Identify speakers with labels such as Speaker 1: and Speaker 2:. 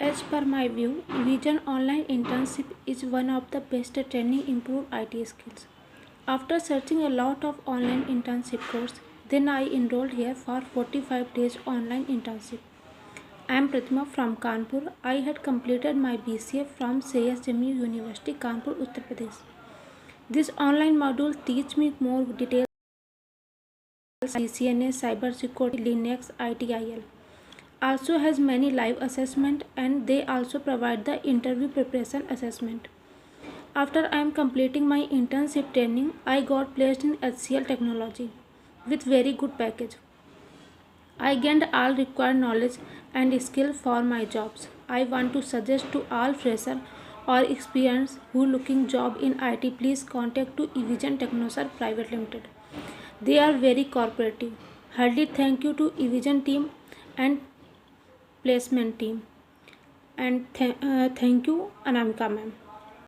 Speaker 1: As per my view, Vision Online Internship is one of the best training improve IT skills. After searching a lot of online internship course, then I enrolled here for 45 days online internship. I am Pratima from Kanpur. I had completed my BCA from CSMU University, Kanpur, Uttar Pradesh. This online module teach me more details CCNA, cybersecurity, Linux, ITIL. Also has many live assessment and they also provide the interview preparation assessment. After I am completing my internship training, I got placed in HCL technology with very good package. I gained all required knowledge and skill for my jobs. I want to suggest to all fresher or experienced who looking job in IT, please contact to Evision Technosar Private Limited. They are very cooperative. Heartily thank you to Evision team and placement team, and thank you Anamika ma'am.